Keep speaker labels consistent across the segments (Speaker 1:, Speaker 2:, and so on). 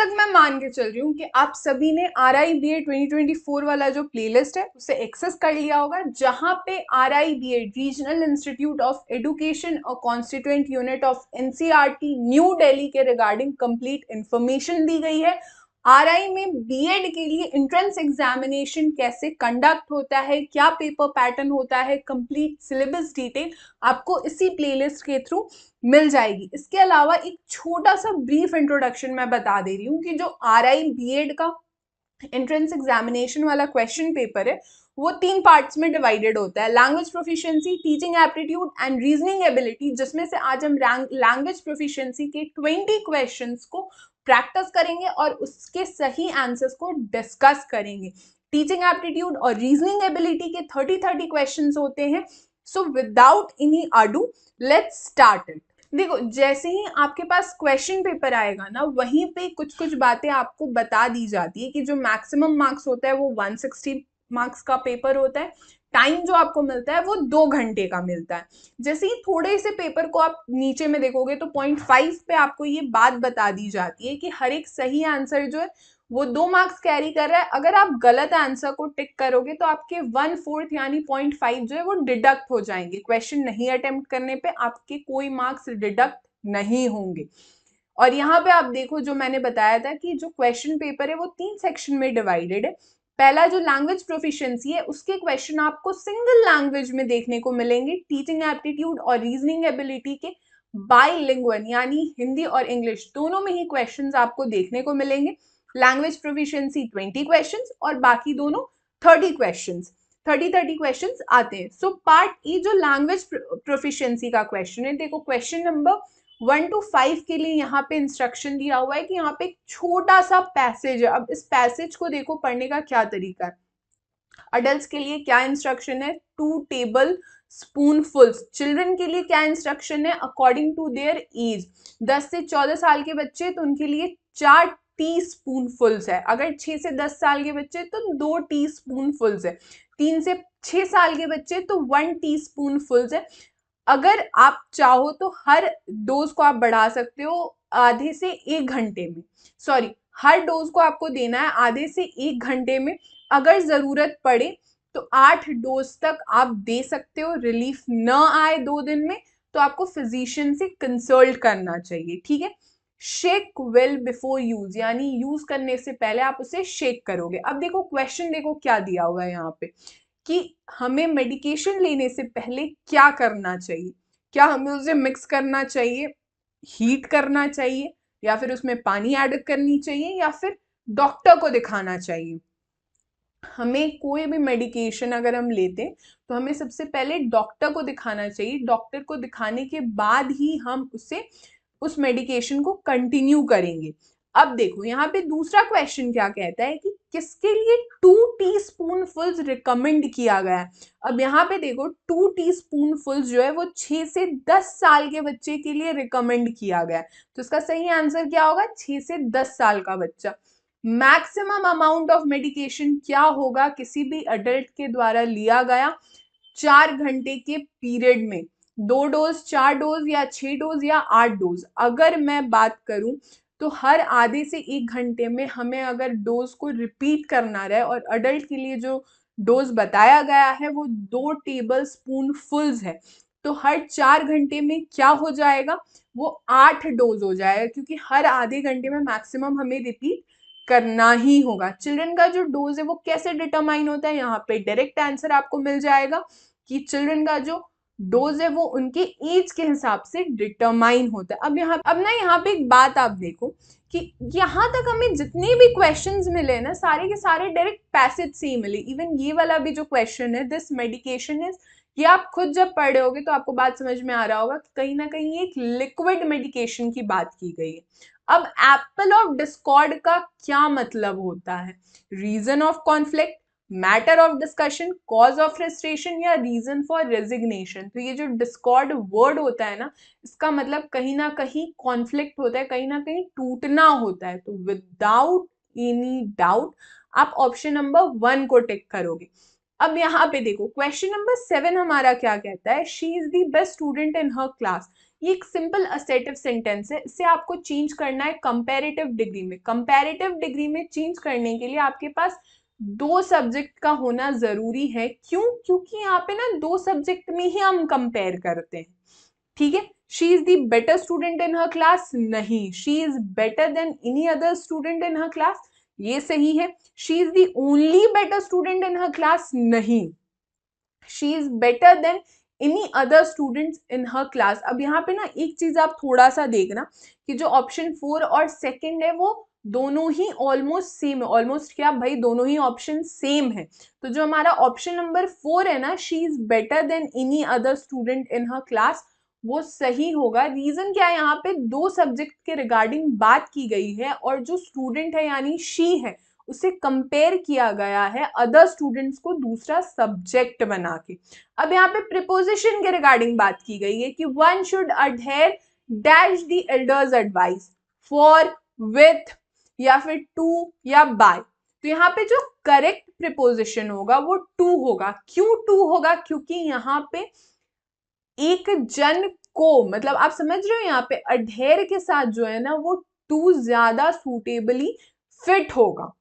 Speaker 1: तक मैं मान के चल रही हूँ कि आप सभी ने RIBA 2024 वाला जो प्लेलिस्ट है उसे एक्सेस कर लिया होगा, जहां पे RIBA regional institute of education और constituent unit of NCERT new Delhi के रिगार्डिंग कंप्लीट इंफॉर्मेशन दी गई है। RI में BEd के लिए एंट्रेंस एग्जामिनेशन कैसे कंडक्ट होता है, क्या पेपर पैटर्न होता है, कंप्लीट सिलेबस डिटेल आपको इसी प्लेलिस्ट के थ्रू मिल जाएगी। इसके अलावा एक छोटा सा ब्रीफ इंट्रोडक्शन मैं बता दे रही हूँ कि जो RI BEd का एंट्रेंस एग्जामिनेशन वाला क्वेश्चन पेपर है वो 3 पार्ट्स में डिवाइडेड होता है, language proficiency, teaching aptitude and reasoning ability, जिसमें से आज हम लैंग्वेज प्रोफिशिएंसी के 20 क्वेश्चंस को प्रैक्टिस करेंगे और उसके सही आंसर्स को डिस्कस करेंगे। टीचिंग एप्टीट्यूड और रीजनिंग एबिलिटी के 30 क्वेश्चंस होते हैं। So without any ado let's start it. देखो, जैसे ही आपके पास क्वेश्चन पेपर आएगा ना, वहीं पे कुछ कुछ बातें आपको बता दी जाती है कि जो मैक्सिमम मार्क्स होता है वो 160 मार्क्स का पेपर होता है। टाइम जो आपको मिलता है वो 2 घंटे का मिलता है। जैसे ही थोड़े से पेपर को आप नीचे में देखोगे तो 0.5 पे आपको ये बात बता दी जाती है कि हर एक सही आंसर जो है वो 2 मार्क्स कैरी कर रहा है। अगर आप गलत आंसर को टिक करोगे तो आपके 1/4 यानी 0.5 जो है वो डिडक्ट हो जाएंगे। क्वेश्चन नहीं अटेम्प्ट करने पे आपके कोई मार्क्स डिडक्ट नहीं होंगे। और यहाँ पे आप देखो, जो मैंने बताया था कि जो क्वेश्चन पेपर है वो 3 सेक्शन में डिवाइडेड है। पहला जो लैंग्वेज प्रोफिशिएंसी है उसके क्वेश्चन आपको सिंगल लैंग्वेज में देखने को मिलेंगे। टीचिंग एप्टीट्यूड और रीजनिंग एबिलिटी के बाईलिंगुअल यानी हिंदी और इंग्लिश दोनों में ही क्वेश्चंस आपको देखने को मिलेंगे। लैंग्वेज प्रोफिशिएंसी 20 क्वेश्चंस और बाकी दोनों 30 क्वेश्चंस, 30 क्वेश्चंस आते हैं। सो पार्ट ई जो लैंग्वेज प्रोफिशिएंसी का क्वेश्चन है, देखो क्वेश्चन नंबर 1 to 5 के लिए यहाँ पे इंस्ट्रक्शन दिया हुआ है कि यहाँ पे एक छोटा सा पैसेज है। अब इस पैसेज को देखो पढ़ने का क्या तरीका है। अडल्ट के लिए क्या इंस्ट्रक्शन है, 2 टेबल स्पूनफुल्स। चिल्ड्रन के लिए क्या इंस्ट्रक्शन है, अकॉर्डिंग टू देयर एज। 10 से 14 साल के बच्चे तो उनके लिए 4 टी स्पूनफुल्स है। अगर 6 से 10 साल के बच्चे तो 2 टी स्पूनफुल्स है। 3 से 6 साल के बच्चे तो 1 टी स्पूनफुल्स है। अगर आप चाहो तो हर डोज को आप बढ़ा सकते हो आधे से 1 घंटे में। सॉरी, हर डोज को आपको देना है आधे से 1 घंटे में। अगर जरूरत पड़े तो 8 डोज तक आप दे सकते हो। रिलीफ न आए 2 दिन में तो आपको फिजिशियन से कंसल्ट करना चाहिए, ठीक है। शेक वेल बिफोर यूज, यानी यूज करने से पहले आप उसे शेक करोगे। अब देखो क्वेश्चन, देखो क्या दिया हुआ है यहाँ पे कि हमें मेडिकेशन लेने से पहले क्या करना चाहिए। क्या हमें उसे मिक्स करना चाहिए, हीट करना चाहिए, या फिर उसमें पानी ऐड करनी चाहिए, या फिर डॉक्टर को दिखाना चाहिए। हमें कोई भी मेडिकेशन अगर हम लेते हैं तो हमें सबसे पहले डॉक्टर को दिखाना चाहिए। डॉक्टर को दिखाने के बाद ही हम उस मेडिकेशन को कंटिन्यू करेंगे। अब देखो यहाँ पे दूसरा क्वेश्चन क्या कहता है कि किसके लिए 2 टीस्पूनफुल्स रिकमेंड किया गया है। अब यहाँ पे देखो 2 टीस्पूनफुल्स जो है वो 6 से 10 साल के बच्चे के लिए रिकमेंड किया गया है। तो इसका सही आंसर क्या होगा, 6 से 10 साल का बच्चा। मैक्सिमम अमाउंट ऑफ मेडिकेशन क्या होगा किसी भी अडल्ट के द्वारा लिया गया 4 घंटे के पीरियड में, 2 डोज, 4 डोज या 6 डोज या 8 डोज। अगर मैं बात करूं तो हर आधे से 1 घंटे में हमें अगर डोज को रिपीट करना रहे, और अडल्ट के लिए जो डोज बताया गया है वो 2 टेबल स्पून फुल्स है, तो हर 4 घंटे में क्या हो जाएगा, वो 8 डोज हो जाएगा, क्योंकि हर आधे घंटे में मैक्सिमम हमें रिपीट करना ही होगा। चिल्ड्रन का जो डोज है वो कैसे डिटरमाइन होता है, यहाँ पे डायरेक्ट आंसर आपको मिल जाएगा कि चिल्ड्रन का जो डोज है वो उनके एज के हिसाब से डिटरमाइन होता है। अब ना यहाँ पे एक बात आप देखो कि यहाँ तक हमें जितने भी क्वेश्चंस मिले ना, सारे के सारे डायरेक्ट पैसेज से ही मिले। इवन ये वाला भी जो क्वेश्चन है, दिस मेडिकेशन इज, ये आप खुद जब पढ़ रहे होगे तो आपको बात समझ में आ रहा होगा कि कहीं ना कहीं एक लिक्विड मेडिकेशन की बात की गई है। अब एप्पल ऑफ डिस्कॉर्ड का क्या मतलब होता है, reason of conflict, matter of discussion, cause of frustration या रीजन फॉर रेजिग्नेशन। तो ये जो डिस्कॉर्ड वर्ड होता है ना, इसका मतलब कहीं ना कहीं कॉन्फ्लिक्ट होता है, कहीं ना कहीं टूटना होता है। तो विदाउट एनी डाउट आप ऑप्शन नंबर 1 को टिक करोगे। अब यहाँ पे देखो क्वेश्चन नंबर 7 हमारा क्या कहता है, she is the best student in her class. ये एक सिंपल असेटिव सेंटेंस है, इसे आपको चेंज करना है कंपैरेटिव डिग्री में। कंपैरेटिव डिग्री में चेंज करने के लिए आपके पास दो सब्जेक्ट का होना जरूरी है। क्यों? क्योंकि यहाँ पे ना दो सब्जेक्ट में ही हम कंपेयर करते हैं, ठीक है। She is the better student in her class, नहीं। She is better than any other student in her class, ये सही है। She is the only better student in her class, नहीं। She is better than any other students in her class. अब यहाँ पे ना एक चीज आप थोड़ा सा देखना कि जो ऑप्शन 4 और सेकंड है वो दोनों ही ऑलमोस्ट सेम है। ऑलमोस्ट क्या भाई, दोनों ही ऑप्शन सेम है। तो जो हमारा ऑप्शन नंबर 4 है ना, she is better than any other student in her class, वो सही होगा। रीजन क्या है, यहाँ पे दो सब्जेक्ट के रिगार्डिंग बात की गई है और जो स्टूडेंट है यानी शी है उसे कंपेयर किया गया है अदर स्टूडेंट्स को दूसरा सब्जेक्ट बना के। अब यहाँ पे प्रीपोजिशन के रिगार्डिंग बात की गई है कि one should adhere dash the elders advice, for, with, या फिर टू या बाय। तो यहाँ पे जो करेक्ट प्रीपोजिशन होगा वो टू होगा। क्यों टू होगा? क्योंकि यहाँ पे एक जन को, मतलब आप समझ रहे हो, यहाँ पे अडहेयर के साथ जो है ना वो टू ज्यादा सूटेबली फिट होगा,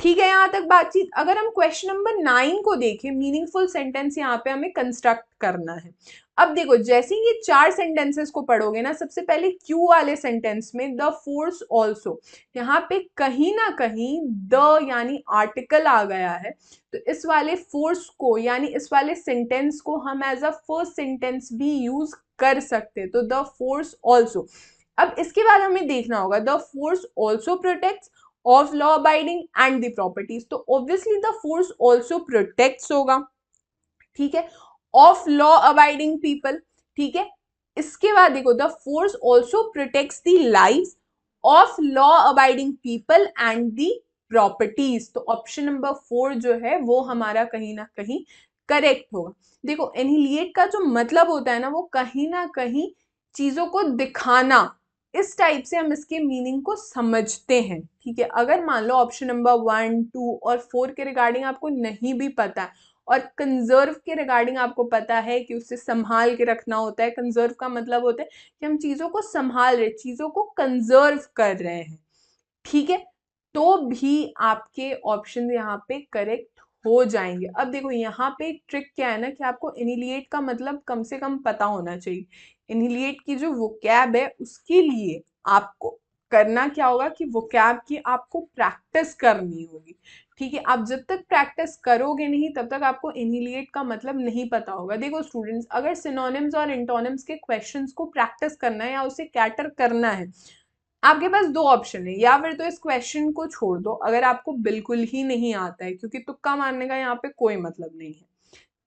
Speaker 1: ठीक है। यहां तक बातचीत। अगर हम क्वेश्चन नंबर 9 को देखें, मीनिंगफुल सेंटेंस यहाँ पे हमें कंस्ट्रक्ट करना है। अब देखो, जैसे ही ये चार सेंटेंसेस को पढ़ोगे ना, सबसे पहले क्यू वाले सेंटेंस में द फोर्स ऑल्सो, यहाँ पे कहीं ना कहीं द यानी आर्टिकल आ गया है। तो इस वाले फोर्स को यानी इस वाले सेंटेंस को हम एज अ फर्स्ट सेंटेंस भी यूज कर सकते हैं। तो द फोर्स ऑल्सो। अब इसके बाद हमें देखना होगा the force also protects of law abiding and the properties। तो obviously the force also protects होगा, ठीक है, of law abiding people, ठीक है। इसके बाद देखो the force also protects the lives of law abiding people and the properties। तो ऑप्शन नंबर 4 जो है वो हमारा कहीं ना कहीं करेक्ट होगा। देखो, एनिलिएट का जो मतलब होता है ना वो कहीं ना कहीं चीजों को दिखाना, इस टाइप से हम इसके मीनिंग को समझते हैं, ठीक है। अगर मान लो ऑप्शन नंबर 1, 2 और 4 के रिगार्डिंग आपको नहीं भी पता है और कंजर्व के रिगार्डिंग आपको पता है कि उसे संभाल के रखना होता है। कंजर्व का मतलब होता है कि हम चीजों को संभाल रहे, चीजों को कंजर्व कर रहे हैं, ठीक है, तो भी आपके ऑप्शन यहाँ पे करेक्ट हो जाएंगे। अब देखो यहाँ पे ट्रिक क्या है ना कि आपको एनिलिएट का मतलब कम से कम पता होना चाहिए। एनिलिएट की जो वोकैब है उसके लिए आपको करना क्या होगा कि वोकैब की आपको प्रैक्टिस करनी होगी, ठीक है। आप जब तक प्रैक्टिस करोगे नहीं तब तक आपको एनिलिएट का मतलब नहीं पता होगा। देखो स्टूडेंट्स, अगर सिनोनिम्स और एंटोनिम्स के क्वेश्चंस को प्रैक्टिस करना है या उसे कैटर करना है, आपके पास दो ऑप्शन है। या फिर तो इस क्वेश्चन को छोड़ दो अगर आपको बिल्कुल ही नहीं आता है, क्योंकि तुक्का मारने का यहाँ पे कोई मतलब नहीं है,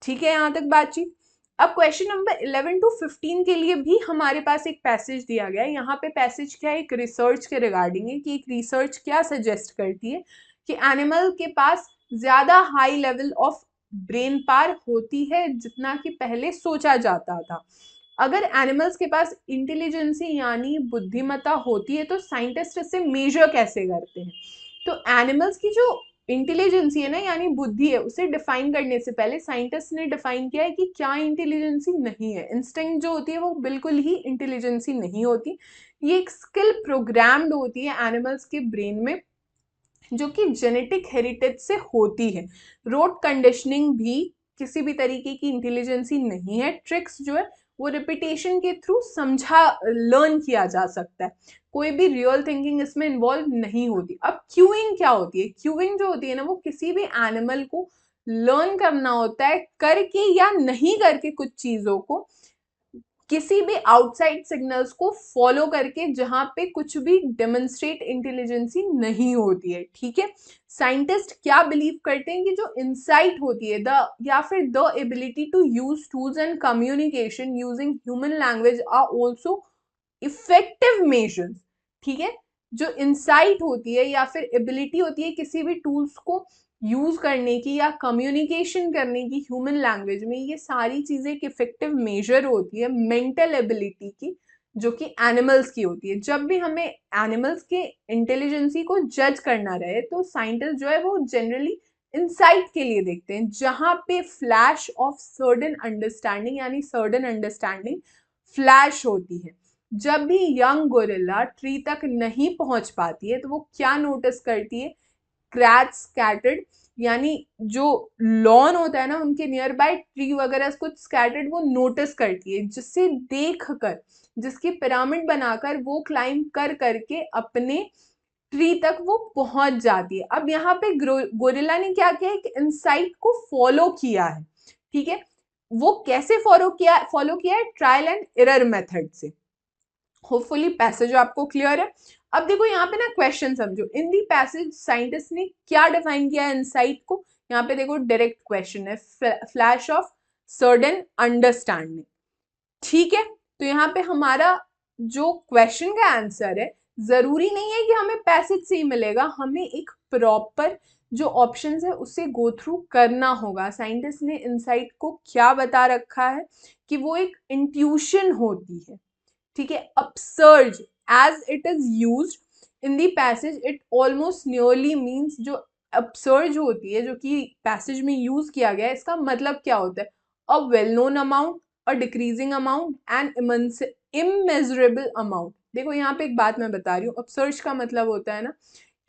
Speaker 1: ठीक है। यहाँ तक बातचीत। अब क्वेश्चन नंबर 11 to 15 के लिए भी हमारे पास एक पैसेज दिया गया है। यहाँ पे पैसेज क्या है, एक रिसर्च के रिगार्डिंग है कि एक रिसर्च क्या सजेस्ट करती है कि एनिमल के पास ज्यादा high level of brain power होती है जितना कि पहले सोचा जाता था। अगर एनिमल्स के पास इंटेलिजेंसी यानी बुद्धिमत्ता होती है तो साइंटिस्ट इसे मेजर कैसे करते हैं? तो एनिमल्स की जो इंटेलिजेंसी है ना यानी बुद्धि है, उसे डिफाइन करने से पहले साइंटिस्ट ने डिफाइन किया है कि क्या इंटेलिजेंसी नहीं है। इंस्टिंक्ट जो होती है वो बिल्कुल ही इंटेलिजेंसी नहीं होती, ये एक स्किल प्रोग्राम्ड होती है एनिमल्स के ब्रेन में जो कि जेनेटिक हेरिटेज से होती है। रोट कंडीशनिंग भी किसी भी तरीके की इंटेलिजेंसी नहीं है। ट्रिक्स जो है वो रिपीटेशन के थ्रू समझा लर्न किया जा सकता है, कोई भी रियल थिंकिंग इसमें इन्वॉल्व नहीं होती। अब क्यूइंग क्या होती है? क्यूइंग जो होती है ना वो किसी भी एनिमल को लर्न करना होता है करके या नहीं करके कुछ चीजों को, किसी भी आउटसाइड सिग्नल्स को फॉलो करके जहां पे कुछ भी डेमोन्स्ट्रेट इंटेलिजेंसी नहीं होती है, ठीक है। साइंटिस्ट क्या बिलीव करते हैं कि जो इंसाइट होती है द या फिर the ability to use tools and communication using human language are also effective measures, ठीक है। जो इंसाइट होती है या फिर एबिलिटी होती है किसी भी टूल्स को यूज करने की या कम्युनिकेशन करने की ह्यूमन लैंग्वेज में, ये सारी चीजें एक इफेक्टिव मेजर होती है मेंटल एबिलिटी की जो कि एनिमल्स की होती है। जब भी हमें एनिमल्स के इंटेलिजेंसी को जज करना रहे तो साइंटिस्ट जो है वो जनरली इंसाइट के लिए देखते हैं, जहां पे फ्लैश ऑफ सर्टेन अंडरस्टैंडिंग यानी सर्टेन अंडरस्टैंडिंग फ्लैश होती है, जब भी यंग गोरिल्ला ट्री तक नहीं पहुंच पाती है तो वो क्या नोटिस करती है? क्रैच स्कैटर्ड, यानी जो लॉन होता है ना उनके नियर बाय ट्री वगैरह कुछ स्कैटर्ड वो नोटिस करती है, जिससे देख कर, जिसकी पिरामिड बनाकर वो क्लाइंब कर करके अपने ट्री तक वो पहुंच जाती है। अब यहाँ पे गोरिल्ला ने क्या किया है कि इनसाइट को फॉलो किया है, ठीक है। वो कैसे फॉलो किया है? ट्रायल एंड एरर मेथड से। होपफुली पैसेज आपको क्लियर है। अब देखो यहाँ पे ना क्वेश्चन समझो। इन दी पैसेज साइंटिस्ट ने क्या डिफाइन किया है इनसाइट को? यहाँ पे देखो डायरेक्ट क्वेश्चन है, फ्लैश ऑफ सडन अंडरस्टैंडिंग, ठीक है। तो यहाँ पे हमारा जो क्वेश्चन का आंसर है, जरूरी नहीं है कि हमें पैसेज से ही मिलेगा, हमें एक प्रॉपर जो ऑप्शंस है उससे गो थ्रू करना होगा। साइंटिस्ट ने इनसाइट को क्या बता रखा है कि वो एक इंट्यूशन होती है, ठीक है। Upsurge as it is used in the passage, it almost nearly means, जो अपसर्ज होती है जो कि पैसेज में यूज किया गया है, इसका मतलब क्या होता है? A well known amount, a decreasing amount and immeasurable amount. देखो यहाँ पे एक बात मैं बता रही हूँ, अपसर्ज का मतलब होता है ना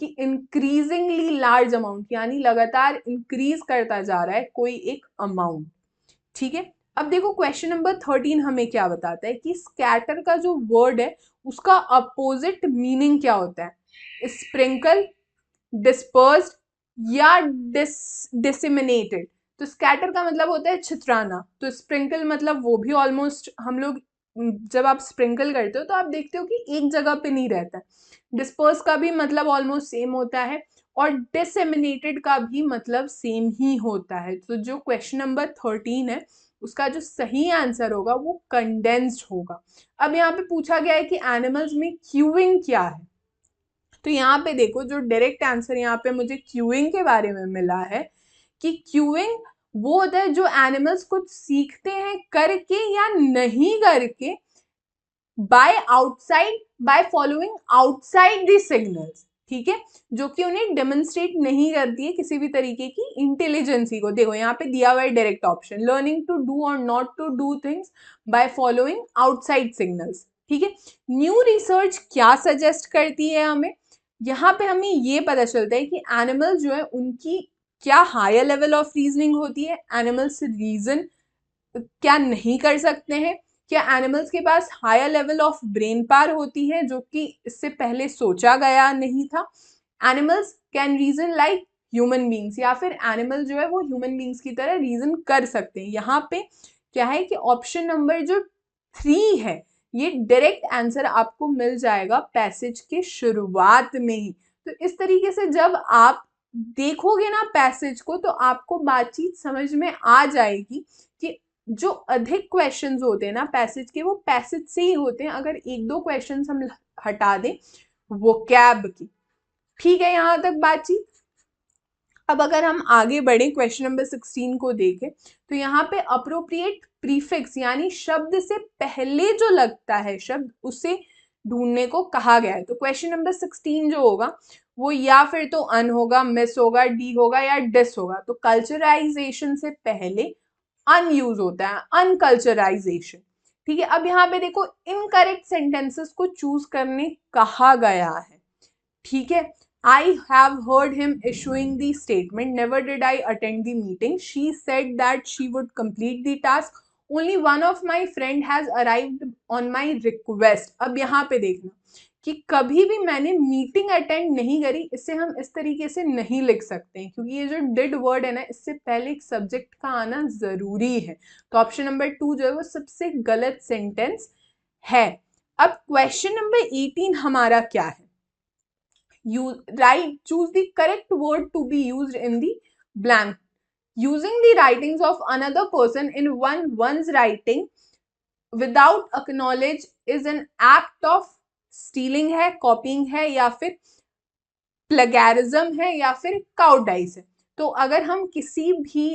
Speaker 1: कि इंक्रीजिंगली लार्ज अमाउंट, यानी लगातार इंक्रीज करता जा रहा है कोई एक अमाउंट, ठीक है। अब देखो क्वेश्चन नंबर 13 हमें क्या बताता है कि स्कैटर का जो वर्ड है उसका अपोजिट मीनिंग क्या होता है? स्प्रिंकल, डिस्पर्स्ड या डिसिमिनेटेड। तो स्कैटर का मतलब होता है छितराना, तो स्प्रिंकल मतलब वो भी ऑलमोस्ट हम लोग जब आप स्प्रिंकल करते हो तो आप देखते हो कि एक जगह पे नहीं रहता है। डिस्पर्स का भी मतलब ऑलमोस्ट सेम होता है और डिसेमिनेटेड का भी मतलब सेम ही होता है। तो जो क्वेश्चन नंबर 13 है उसका जो सही आंसर होगा वो कंडेंस्ड होगा। अब यहाँ पे पूछा गया है कि एनिमल्स में क्यूइंग क्या है, तो यहाँ पे देखो जो डायरेक्ट आंसर यहाँ पे मुझे क्यूइंग के बारे में मिला है कि क्यूइंग वो होता है जो एनिमल्स कुछ सीखते हैं करके या नहीं करके, bye following outside the signals, ठीक है, जो कि उन्हें डेमोन्स्ट्रेट नहीं करती है किसी भी तरीके की इंटेलिजेंसी को। देखो यहाँ पे दिया हुआ है direct option, learning to do और not to do things by following outside signals, ठीक है। न्यू रिसर्च क्या सजेस्ट करती है हमें? यहाँ पे हमें ये पता चलता है कि एनिमल्स जो है उनकी क्या हायर लेवल ऑफ रीजनिंग होती है, एनिमल्स रीजन क्या नहीं कर सकते हैं, क्या एनिमल्स के पास higher level of brain power होती है जो कि इससे पहले सोचा गया नहीं था, animals can reason like human beings, या फिर एनिमल जो है वो ह्यूमन बींग्स की तरह रीजन कर सकते हैं। यहाँ पे क्या है कि ऑप्शन नंबर जो 3 है ये डायरेक्ट आंसर आपको मिल जाएगा पैसेज के शुरुआत में ही। तो इस तरीके से जब आप देखोगे ना पैसेज को तो आपको बातचीत समझ में आ जाएगी कि जो अधिक क्वेश्चंस होते हैं ना पैसेज के वो पैसेज से ही होते हैं, अगर एक दो क्वेश्चंस हम हटा दें वोकैब की, ठीक है। यहां तक बातचीत। अब अगर हम आगे बढ़े क्वेश्चन नंबर 16 को देखें तो यहाँ पे अप्रोप्रिएट प्रीफिक्स यानी शब्द से पहले जो लगता है शब्द उसे ढूंढने को कहा गया है। तो क्वेश्चन नंबर 16 जो होगा वो या फिर तो अन होगा, मिस होगा, डी होगा या डिस होगा। तो कल्चराइजेशन से पहले अन यूज होता है, अनकल्चराइजेशन, ठीक है। अब यहाँ पे देखो इनकरेक्ट सेंटेंसेस को चूज करने कहा गया है, ठीक है। I have heard him issuing the statement. Never did I attend the meeting. She said that she would complete the task. Only one of my friend has arrived on my request. अब यहाँ पे देखना कि कभी भी मैंने meeting attend नहीं करी, इससे हम इस तरीके से नहीं लिख सकते हैं क्योंकि ये जो डिड वर्ड है ना इससे पहले एक सब्जेक्ट का आना जरूरी है। तो ऑप्शन नंबर 2 जो है वो सबसे गलत सेंटेंस है। अब क्वेश्चन नंबर 18 हमारा क्या है? Choose the correct word to be used in the blank. Using the writings of another person in one's writing without acknowledge is an act of stealing है, copying है, या फिर प्लेगैरिज्म है, या फिर काउडाइज है। तो अगर हम किसी भी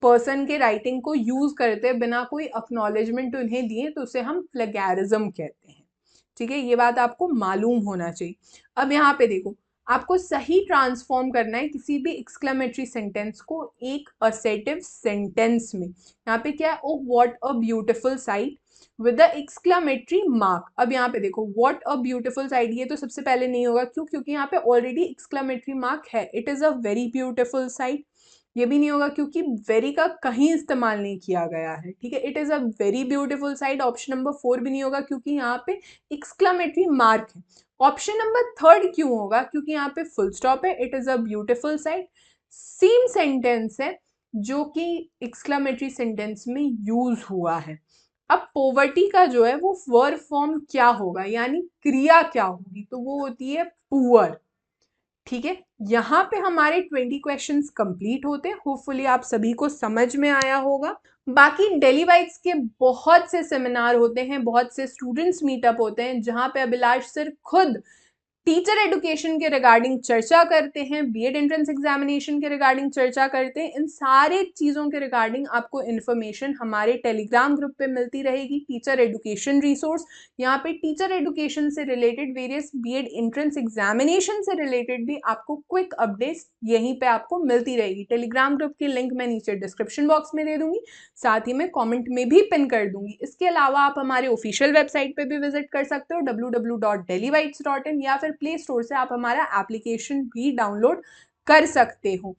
Speaker 1: पर्सन के राइटिंग को यूज करते हैं बिना कोई अक्नॉलेजमेंट उन्हें दिए तो उसे हम प्लेगैरिज्म कहते हैं, ठीक है। ये बात आपको मालूम होना चाहिए। अब यहाँ पे देखो आपको सही ट्रांसफॉर्म करना है किसी भी एक्सक्लेमेटरी सेंटेंस को एक असर्टिव सेंटेंस में। यहाँ पे क्या है? Oh what a beautiful sight, with the exclamatory mark. अब यहाँ पे देखो व्हाट अ ब्यूटीफुल साइड, ये तो सबसे पहले नहीं होगा, क्यों? क्योंकि यहाँ पे ऑलरेडी एक्सक्लामेटरी मार्क है। It is a very beautiful side. ये भी नहीं होगा क्योंकि वेरी का कहीं इस्तेमाल नहीं किया गया है, ठीक है। It is a very beautiful side. Option number 4 भी नहीं होगा क्योंकि यहाँ पे एक्सक्लामेटरी मार्क है। ऑप्शन नंबर 3 क्यों होगा? क्योंकि यहाँ पे फुल स्टॉप है। It is a beautiful side. Same sentence है जो कि एक्सक्लामेटरी सेंटेंस में यूज हुआ है। अब पोवर्टी का जो है वो वर्ब फॉर्म क्या होगा, यानी क्रिया क्या होगी? तो वो होती है पुअर, ठीक है। यहाँ पे हमारे 20 क्वेश्चंस कंप्लीट होते हैं। होपफुली आप सभी को समझ में आया होगा। बाकी डेली वाइज के बहुत से सेमिनार होते हैं, बहुत से स्टूडेंट्स मीटअप होते हैं, जहाँ पे अभिलाष सर खुद टीचर एडुकेशन के रिगार्डिंग चर्चा करते हैं, बीएड एंट्रेंस एग्जामिनेशन के रिगार्डिंग चर्चा करते हैं। इन सारे चीज़ों के रिगार्डिंग आपको इन्फॉर्मेशन हमारे टेलीग्राम ग्रुप पे मिलती रहेगी, टीचर एडुकेशन रिसोर्स। यहाँ पे टीचर एडुकेशन से related, various B Ed entrance examination से रिलेटेड भी आपको क्विक अपडेट्स यहीं पे आपको मिलती रहेगी। टेलीग्राम ग्रुप की लिंक मैं नीचे डिस्क्रिप्शन बॉक्स में दे दूंगी, साथ ही मैं कॉमेंट में भी पिन कर दूंगी। इसके अलावा आप हमारे ऑफिशियल वेबसाइट पे भी विजिट कर सकते हो www.delhibytes.in, या फिर प्ले स्टोर से आप हमारा एप्लीकेशन भी डाउनलोड कर सकते हो।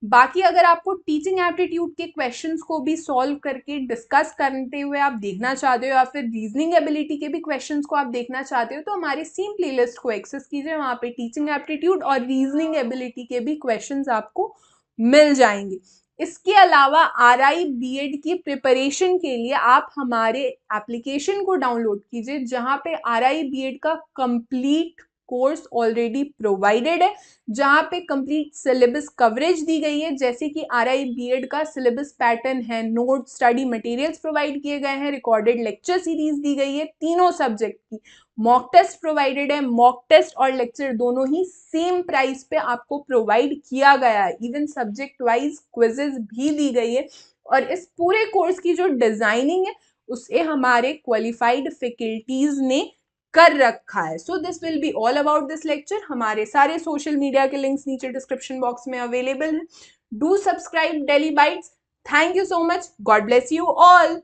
Speaker 1: बाकी अगर आपको टीचिंग एप्टीट्यूड के क्वेश्चंस को भी सॉल्व करके डिस्कस करते हुए आप देखना चाहते हो, या फिर रीजनिंग एबिलिटी के भी क्वेश्चंस को आप देखना चाहते हो, तो हमारी सेम प्लेलिस्ट को एक्सेस कीजिए। वहां पे टीचिंग एप्टीट्यूड और रीजनिंग एबिलिटी के भी क्वेश्चंस आपको मिल जाएंगे। इसके अलावा आरआई बीएड की प्रिपरेशन के लिए आप हमारे एप्लीकेशन को डाउनलोड कीजिए, जहां पे आरआई बीएड का कंप्लीट कोर्स ऑलरेडी प्रोवाइडेड है, जहां पे कंप्लीट सिलेबस कवरेज दी गई है। जैसे कि आरआई बीएड का सिलेबस पैटर्न है, नोट, स्टडी मटेरियल्स प्रोवाइड किए गए हैं, रिकॉर्डेड लेक्चर सीरीज दी गई है तीनों सब्जेक्ट की, मॉक टेस्ट प्रोवाइडेड है। मॉक टेस्ट और लेक्चर दोनों ही सेम प्राइस पे आपको प्रोवाइड किया गया है। इवन सब्जेक्ट वाइज क्विजेज भी दी गई है। और इस पूरे कोर्स की जो डिजाइनिंग है उसे हमारे क्वालिफाइड फैकल्टीज ने कर रखा है। So this will be all about this lecture. हमारे सारे सोशल मीडिया के लिंक्स नीचे डिस्क्रिप्शन बॉक्स में अवेलेबल हैं। Do subscribe daily bytes. Thank you so much. God bless you all.